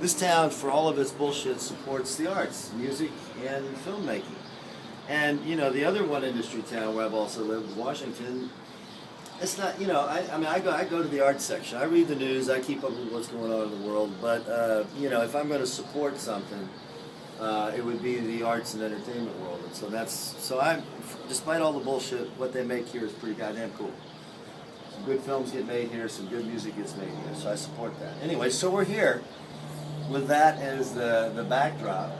this town, for all of its bullshit, supports the arts, music and filmmaking. And, you know, the other one industry town where I've also lived, Washington, it's not, you know, I mean, I go to the arts section. I read the news. I keep up with what's going on in the world. But, you know, if I'm going to support something, it would be the arts and entertainment world. And so I'm, despite all the bullshit, what they make here is pretty goddamn cool. Some good films get made here. Some good music gets made here. So I support that. Anyway, so we're here with that as the backdrop.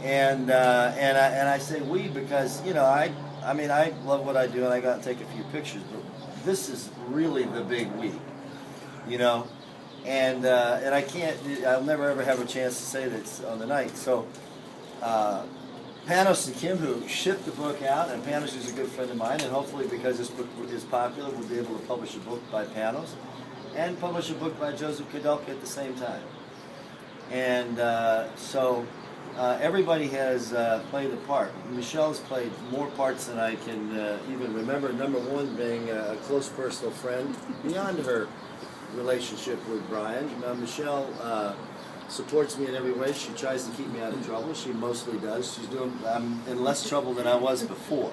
And I say we because, you know, I mean, I love what I do and I got to take a few pictures, but this is really the big we, you know, and I'll never ever have a chance to say this on the night. So Panos and Kim, who shipped the book out, and Panos is a good friend of mine, and hopefully because this book is popular, we'll be able to publish a book by Panos and publish a book by Joseph Kudelka at the same time. And everybody has played a part. Michelle's played more parts than I can even remember. Number one being a close personal friend beyond her relationship with Brian. Michelle supports me in every way. She tries to keep me out of trouble. She mostly does. I'm in less trouble than I was before.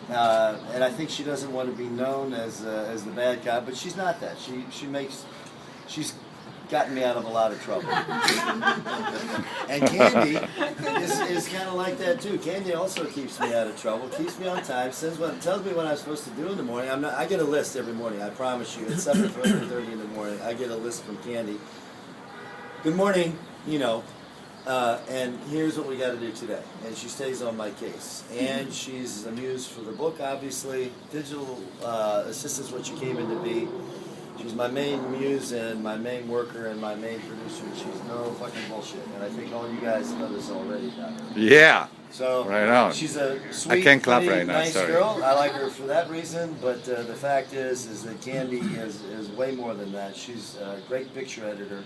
And I think she doesn't want to be known as the bad guy, but she's not that. She's gotten me out of a lot of trouble. And Candy is kind of like that too. Candy also keeps me out of trouble, keeps me on time, tells me what I'm supposed to do in the morning. I get a list every morning, I promise you. At 7:30 in the morning, I get a list from Candy. Good morning, you know, and here's what we got to do today. And she stays on my case. And she's a muse for the book, obviously. Digital assistant's what she came in to be. She's my main muse and my main worker and my main producer. She's no fucking bullshit. And I think all you guys know this already. Yeah. So right on. She's a sweet, I can't clap pretty, right now, nice sorry. girl. I like her for that reason. But the fact is that Candy is way more than that. She's a great picture editor.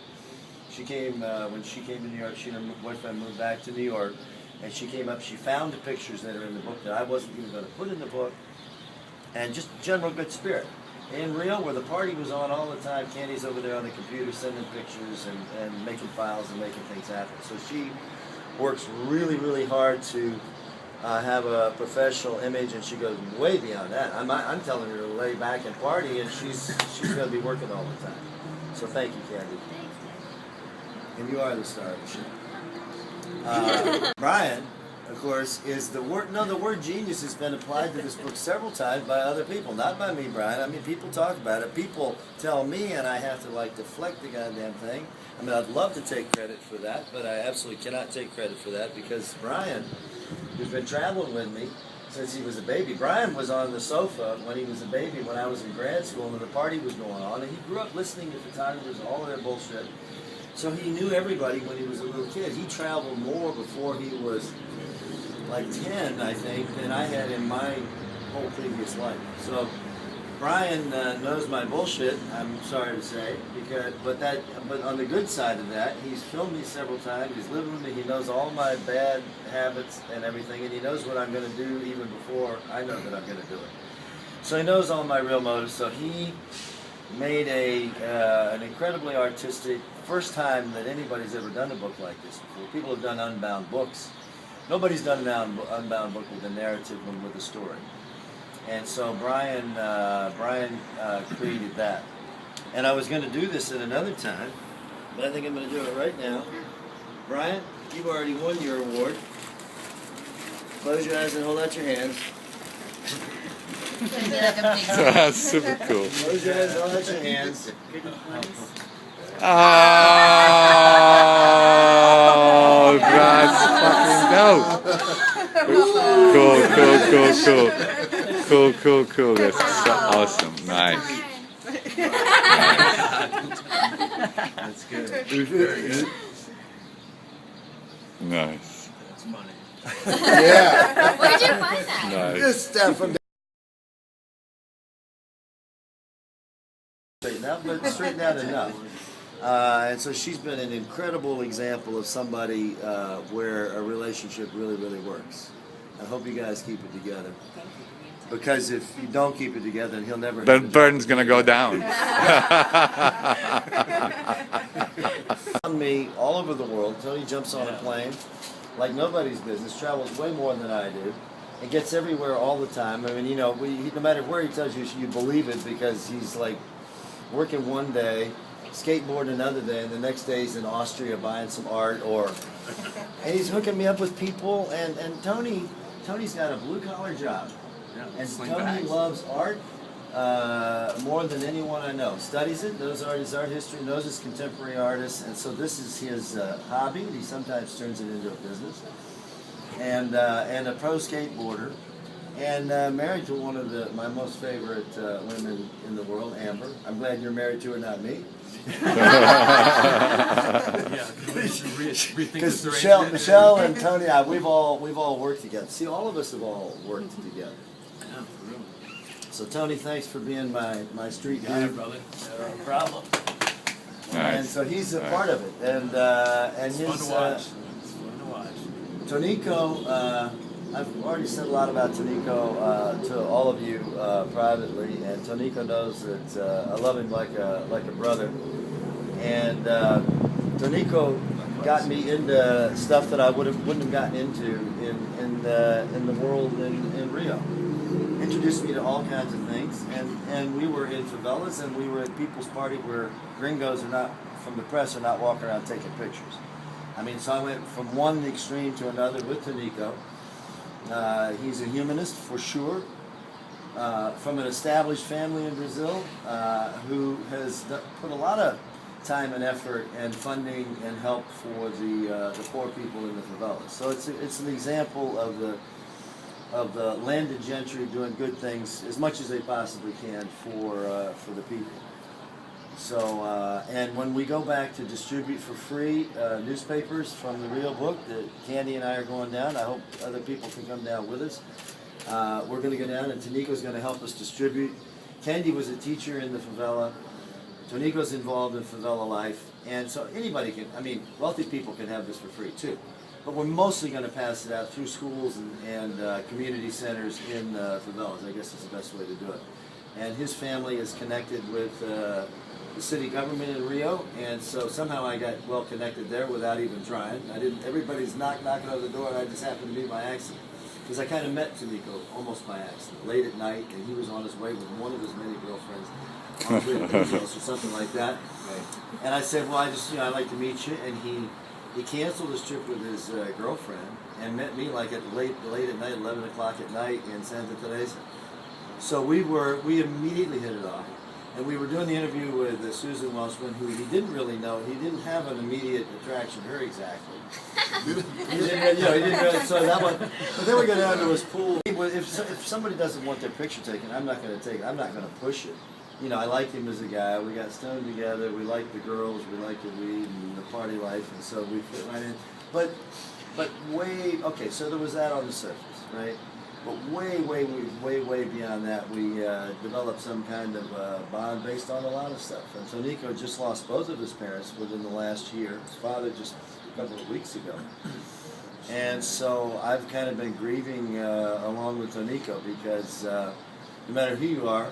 She came, when she came to New York, she and her boyfriend moved back to New York. And she came up, she found the pictures that are in the book that I wasn't even going to put in the book. And just general good spirit. In Rio, where the party was on all the time, Candy's over there on the computer sending pictures and making files and making things happen. So she works really, really hard to have a professional image, and she goes way beyond that. I'm telling her to lay back and party, and she's going to be working all the time. So thank you, Candy. And you are the star of the show. Brian, of course, is the word. No, the word genius has been applied to this book several times by other people, not by me, Brian. I mean, people talk about it. People tell me, and I have to like deflect the goddamn thing. I mean, I'd love to take credit for that, but I absolutely cannot take credit for that because Brian, who's been traveling with me since he was a baby. Brian was on the sofa when he was a baby when I was in grad school and the party was going on, and he grew up listening to photographers, all of their bullshit. So he knew everybody when he was a little kid. He traveled more before he was like 10, I think, than I had in my whole previous life. So Brian knows my bullshit, I'm sorry to say, but on the good side of that, he's filmed me several times, he's lived with me, he knows all my bad habits and everything, and he knows what I'm going to do even before I know that I'm going to do it. So he knows all my real motives, so he made an incredibly artistic, first time that anybody's ever done a book like this before. People have done unbound books. Nobody's done an unbound book with a narrative and with a story. And so Brian created that. And I was going to do this at another time, but I think I'm going to do it right now. Brian, you've already won your award. Close your eyes and hold out your hands. That's super cool. Close your eyes and hold out your hands. Oh, that's fucking dope. Cool. That's so awesome. Nice. That's good. Nice. That's funny. Yeah. Where'd you find that? Nice. Good stuff from straightened out enough. And so she's been an incredible example of somebody where a relationship really, really works. I hope you guys keep it together. because if you don't keep it together, he'll never. The burden's gonna go down. On me all over the world. Tony jumps on a plane like nobody's business, travels way more than I do, and gets everywhere all the time. I mean, you know, no matter where he tells you, you believe it because he's like working one day, skateboarding another day, and the next day he's in Austria buying some art, and he's hooking me up with people. And Tony's got a blue collar job, and Tony loves art more than anyone I know. Studies it, knows his art history, knows his contemporary artists, and so this is his hobby. He sometimes turns it into a business, and a pro skateboarder, and married to one of my most favorite women in the world, Amber. I'm glad you're married to her, not me. Because Michelle and Tony, we've all worked together. See, all of us have all worked together. So Tony, thanks for being my street guy, brother. No problem. Nice. And so he's a part of it, and his It's fun to watch. Tonico. I've already said a lot about Tonico to all of you privately, and Tonico knows that I love him like a brother. And Tonico got me into stuff that I wouldn't have gotten into in the world in Rio. Introduced me to all kinds of things, and we were in favelas, and we were at people's party where gringos from the press are not walking around taking pictures. I mean, so I went from one extreme to another with Tonico. He's a humanist for sure, from an established family in Brazil, who has put a lot of time and effort and funding and help for the poor people in the favelas. So it's an example of the landed gentry doing good things as much as they possibly can for the people. So and when we go back to distribute for free newspapers from the Rio book that Candy and I are going down, I hope other people can come down with us. We're going to go down, and Tonico's going to help us distribute. Candy was a teacher in the favela. Tonico's involved in favela life, and so anybody can, I mean, wealthy people can have this for free too. But we're mostly going to pass it out through schools and community centers in favelas. I guess is the best way to do it. And his family is connected with the city government in Rio, and so somehow I got well connected there without even trying. Everybody's knocking on the door, and I just happened to be by accident. Because I kind of met Tonico almost by accident, late at night, and he was on his way with one of his many girlfriends, on his way to Bezos or something like that. And I said, well, I'd like to meet you, and he canceled his trip with his girlfriend and met me like at late at night, 11 o'clock at night in Santa Teresa. So we immediately hit it off, and we were doing the interview with Susan Welshman, who he didn't really know. He didn't have an immediate attraction to her exactly. he didn't really. So that one. But then we go down to his pool. If somebody doesn't want their picture taken, I'm not going to take it. I'm not going to push it. You know, I liked him as a guy. We got stoned together. We liked the girls. We liked the weed and the party life, and so we fit right in. But okay. So there was that on the surface, right? But way beyond that, we developed some kind of bond based on a lot of stuff. And Tonico just lost both of his parents within the last year. His father just a couple of weeks ago. And so I've kind of been grieving along with Tonico because no matter who you are,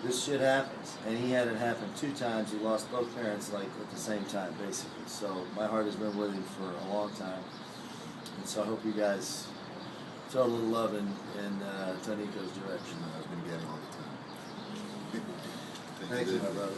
this shit happens. And he had it happen 2 times. He lost both parents like at the same time, basically. So my heart has been with him for a long time. And so I hope you guys throw a little love in Tonico's direction. I've been getting all the time. Thank you, my brother.